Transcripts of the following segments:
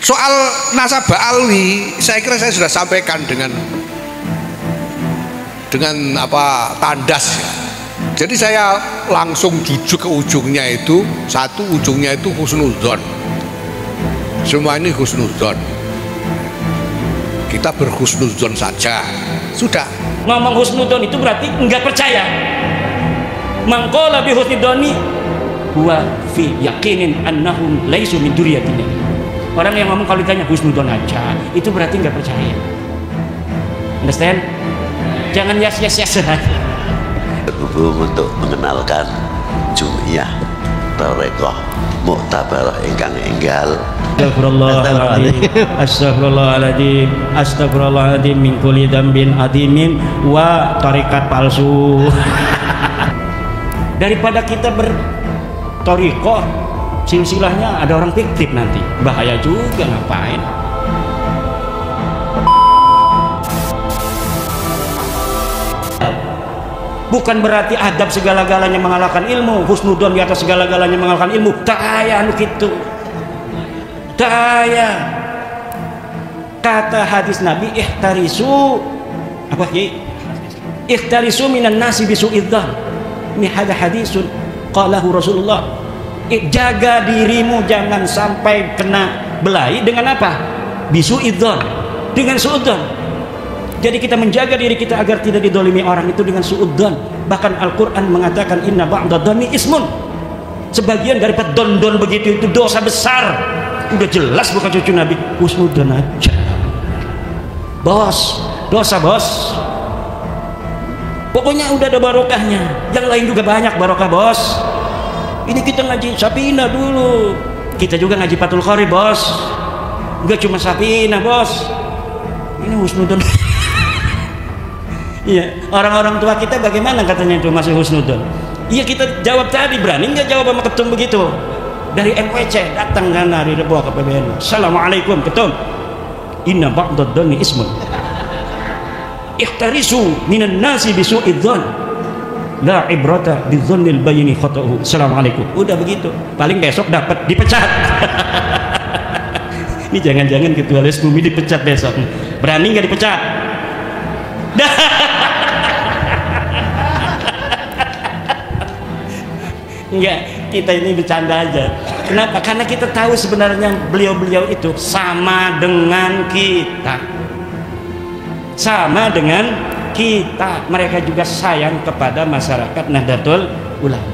Soal nasabah alwi, saya kira saya sudah sampaikan dengan apa tandas ya. Jadi saya langsung jujuk ke ujungnya itu, satu ujungnya itu husnudzon. Semua ini husnudzon. Kita berhusnudzon saja, sudah. Ngomong husnudzon itu berarti enggak percaya. Mangqala bi husnudzoni huwa fi yaqinin annahum laisu min dzurriyyatina. Orang yang ngomong kalau ditanya husnudzon aja, itu berarti enggak percaya. Understand? Jangan yes saja. Berhubung untuk mengenalkan Jum'iyah Tarekoh Muktabarah ingkang enggal. Astagfirullahaladzim, astagfirullahaladzim, astagfirullahaladzim min kulli dzambin adimin wa tarikat palsu. Daripada kita bertorikoh silsilahnya ada orang fiktif nanti, bahaya juga, ngapain. Bukan berarti adab segala-galanya mengalahkan ilmu, husnudzon di atas segala-galanya mengalahkan ilmu. Daya anu gitu. Daya. Kata hadis Nabi, ihtarisu apa ya? Ihtarisu minan nasi bisu'idzan. Ini ada hadisun qalahu Rasulullah. Jaga dirimu jangan sampai kena belai dengan apa? Bisu'idzan. Dengan suudzon. Jadi kita menjaga diri kita agar tidak didolimi orang itu dengan suudzon. Bahkan Al-Quran mengatakan inna ba'dadhani ismun. Sebagian daripada don-don begitu itu dosa besar. Udah jelas bukan cucu Nabi. Husnudzon aja. Bos, dosa bos. Pokoknya udah ada barokahnya. Yang lain juga banyak barokah bos. Ini kita ngaji Sapina dulu. Kita juga ngaji Fathul Qorib bos. Enggak cuma Sapina bos. Ini husnudzon. Iya, orang-orang tua kita bagaimana katanya itu masih husnudzon? Iya, kita jawab tadi, berani nggak jawab sama ketum begitu? Dari MWC datang kan hari Rebo ke PBN. Assalamualaikum ketum. Inna ba'dadhani ismun. Ikhtarisu minan nasi bisu'idzan. La ibrata bidzannil bayini khata'u. Assalamualaikum. Udah begitu. Paling besok dapat dipecat. Ini jangan-jangan ketua les bumi dipecat besok. Berani nggak dipecat? Enggak, kita ini bercanda aja. Kenapa? Karena kita tahu sebenarnya beliau-beliau itu sama dengan kita. Sama dengan kita. Mereka juga sayang kepada masyarakat Nahdlatul Ulama.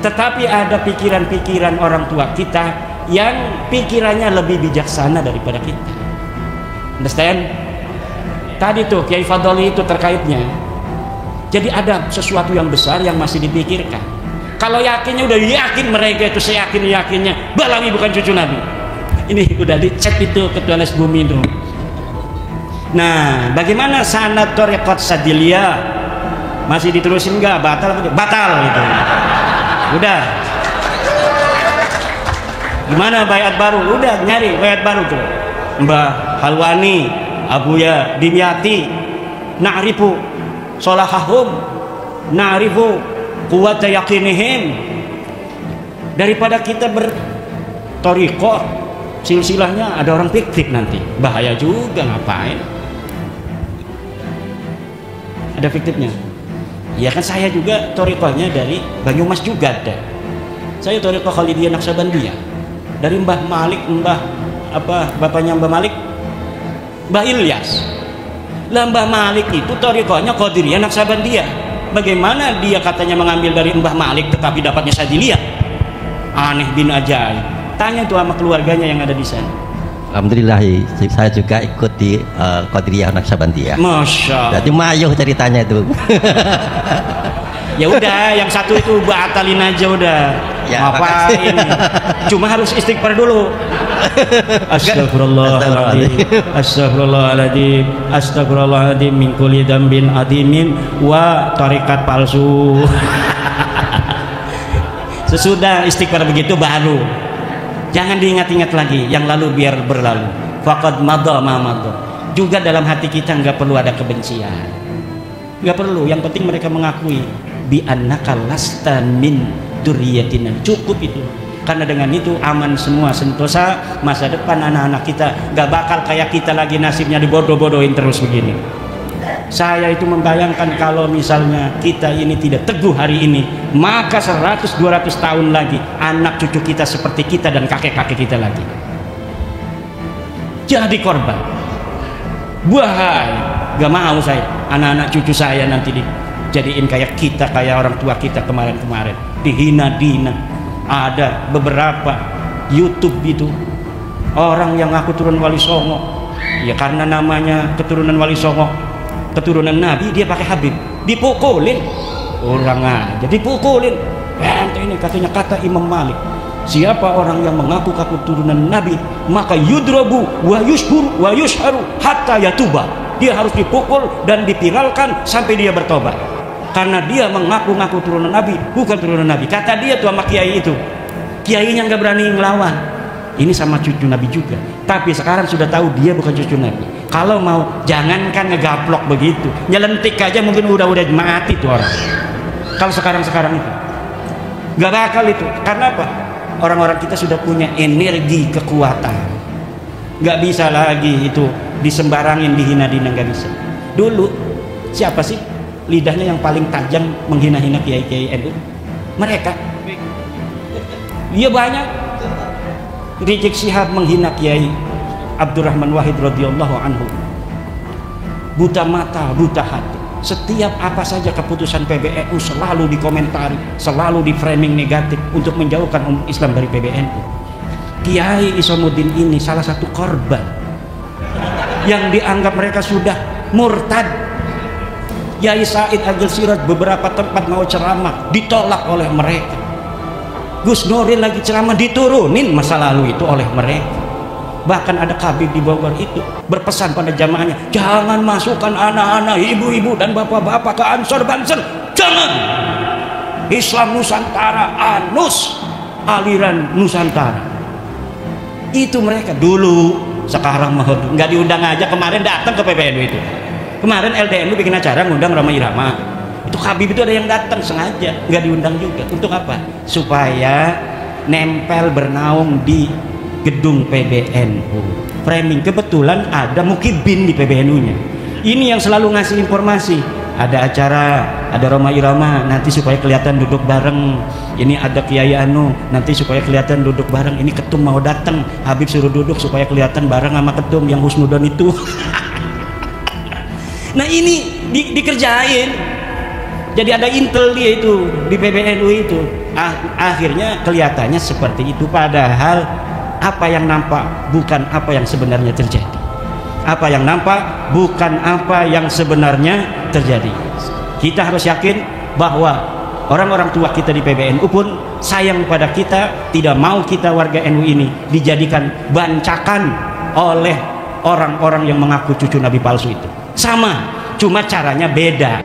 Tetapi ada pikiran-pikiran orang tua kita yang pikirannya lebih bijaksana daripada kita. Understand? Tadi tuh Kiai Fadli itu terkaitnya. Jadi ada sesuatu yang besar yang masih dipikirkan. Kalau yakinnya udah yakin mereka itu seyakin-yakinnya Balawi bukan cucu Nabi. Ini udah dicek itu ketua les bumi itu. Nah, bagaimana sanad thariqat Sadiliyah? Masih diterusin nggak? Batal gitu. Udah. Gimana bayat baru? Udah nyari bayat baru tuh. Mbah Halwani, Abuya Dimyati, na'rifu sholahahum, na'rifu kuwata yakinihim. Daripada kita bertorikoh silsilahnya ada orang fiktif nanti, bahaya juga, ngapain. Ada fiktifnya. Ya kan saya juga torikohnya dari Banyumas juga ada. Saya torikoh Khalidiyah Naksabandiyah dari Mbah Malik, bapaknya Mbah Malik, Mbah Ilyas. Lah Mbah Malik itu torikohnya Qadiriyah Naksabandiyah. Bagaimana dia katanya mengambil dari Mbah Malik tetapi dapatnya Sadiliyah? Aneh bin ajaib. Tanya tuh sama keluarganya yang ada di sana. Alhamdulillah, saya juga ikut di Qadiriyah Naksabandiyah. Masya Allah. Jadi mayuh ceritanya itu. Ya udah, yang satu itu batalin aja udah. Ya, ngapain? Cuma harus istighfar dulu. Astagfirullahaladzim, astagfirullahaladzim, astagfirullahaladzim min kulli dzambin adimin wa tarikat palsu. Sesudah istighfar begitu baru. Jangan diingat-ingat lagi yang lalu, biar berlalu. Faqad madha ma madha. Juga dalam hati kita nggak perlu ada kebencian. Nggak perlu, yang penting mereka mengakui bi annaka lasta min dzurriyyatina. Cukup itu. Karena dengan itu aman semua, sentosa masa depan anak-anak kita. Gak bakal kayak kita lagi nasibnya dibodoh-bodohin terus begini. Saya itu membayangkan kalau misalnya kita ini tidak teguh hari ini, maka 100-200 tahun lagi anak cucu kita seperti kita dan kakek-kakek kita lagi jadi korban. Bahaya, gak mau saya anak-anak cucu saya nanti dijadiin kayak kita, kayak orang tua kita kemarin-kemarin, dihina-dina. Ada beberapa YouTube itu orang yang ngaku turun Wali Songo, ya karena namanya keturunan Wali Songo, keturunan Nabi, dia pakai Habib, dipukulin orang aja, dipukulin. Ini katanya kata Imam Malik, siapa orang yang mengaku keturunan Nabi maka yudrabu wa yushhur wa yushharu hatta yatuba, dia harus dipukul dan dipiralkan sampai dia bertobat. Karena dia mengaku-ngaku turunan Nabi, bukan turunan Nabi. Kata dia tuh sama kiai itu, kiainya nggak berani ngelawan. Ini sama cucu Nabi juga. Tapi sekarang sudah tahu dia bukan cucu Nabi. Kalau mau, jangankan ngegaplok begitu, nyelentik aja mungkin udah mati tuh orang. Kalau sekarang itu, nggak bakal itu. Karena apa? Orang-orang kita sudah punya energi kekuatan. Nggak bisa lagi itu disembarangin, dihina-dina, nggak bisa. Dulu siapa sih lidahnya yang paling tajam menghina-hina kiai-kiai NU? Mereka. Iya banyak. Rizik Syihab menghina Kiai Abdurrahman Wahid radhiyallahu anhu. Buta mata, buta hati. Setiap apa saja keputusan PBNU selalu dikomentari, selalu di framing negatif untuk menjauhkan umat Islam dari PBNU. Kiai Isamuddin ini salah satu korban yang dianggap mereka sudah murtad. Yai Said Agil Siraj beberapa tempat mau ceramah ditolak oleh mereka. Gus Nuril lagi ceramah diturunin masa lalu itu oleh mereka. Bahkan ada Habib di Bogor itu berpesan pada jamaahnya, jangan masukkan anak-anak, ibu-ibu dan bapak-bapak ke Ansor Banser, jangan. Islam Nusantara, anus aliran Nusantara. Itu mereka dulu. Sekarang mah nggak diundang aja. Kemarin datang ke PBNU itu. Kemarin LDNU bikin acara ngundang Rhoma Irama. Itu Habib itu ada yang datang sengaja, nggak diundang juga. Untuk apa? Supaya nempel bernaung di gedung PBNU. Framing, kebetulan ada Mukibin di PBNU-nya. Ini yang selalu ngasih informasi. Ada acara, ada Rhoma Irama, nanti supaya kelihatan duduk bareng. Ini ada Kiai Anu, nanti supaya kelihatan duduk bareng. Ini ketum mau datang, Habib suruh duduk supaya kelihatan bareng sama ketum yang husnudon itu. Nah ini dikerjain. Jadi ada intel dia itu di PBNU itu. Akhirnya kelihatannya seperti itu. Padahal apa yang nampak bukan apa yang sebenarnya terjadi. Apa yang nampak bukan apa yang sebenarnya terjadi. Kita harus yakin bahwa orang-orang tua kita di PBNU pun sayang pada kita, tidak mau kita warga NU ini dijadikan bancakan oleh orang-orang yang mengaku cucu Nabi palsu itu. Sama, cuma caranya beda.